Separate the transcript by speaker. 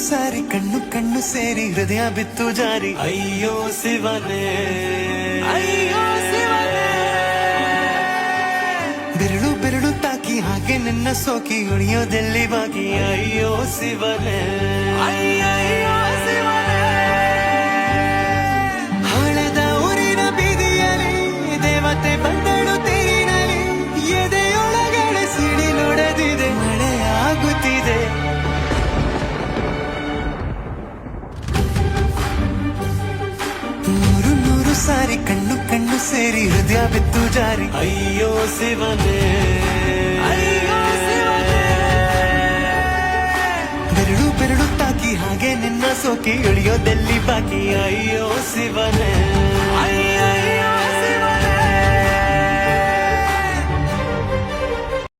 Speaker 1: ಸಾರಿ ಕಣ್ಣು ಕಣ್ಣು ಸೇರಿ ಹೃದಯ ಬಿತ್ತು ಜಾರಿ ಅಯ್ಯೋ ಶಿವನೇ ಅಯ್ಯೋ ಶಿವನೇ ಬೆರಳು ಬೆರಳು ತಾಕಿ ಹಾಗೆ ನಿನ್ನ ಸೋಕಿ ಉಳಿಯೋದೆಲ್ಲಿ ಬಾಕಿ ಅಯ್ಯೋ ಶಿವನೇ ಅಯ್ಯಯ್ಯೋ ಶಿವನೇ ಹಳೆದ ಊರಿನ ಬೀದಿಯಲ್ಲಿ ದೇವತೆ ಬಂದಳು ತೀರಿನಲ್ಲಿ ಎದೆಯೊಳಗಡೆ ಸಿಡಿ ನೋಡದಿದೆ ಮಳೆ ಆಗುತ್ತಿದೆ ನೂರು ನೂರು ಸಾರಿ ಕಣ್ಣು ಕಣ್ಣು ಸೇರಿ ಹೃದಯ ಬಿತ್ತು ಜಾರಿ ಅಯ್ಯೋ ಶಿವನೇ ಅಯ್ಯೋ ಶಿವನೇ ಬೆರಳು ಬೆರಳು ತಾಕಿ ಹಾಗೆ ನಿನ್ನ ಸೋಕಿ ಇಳಿಯೋದೆಲ್ಲಿ ಬಾಕಿ ಅಯ್ಯೋ ಶಿವನೇ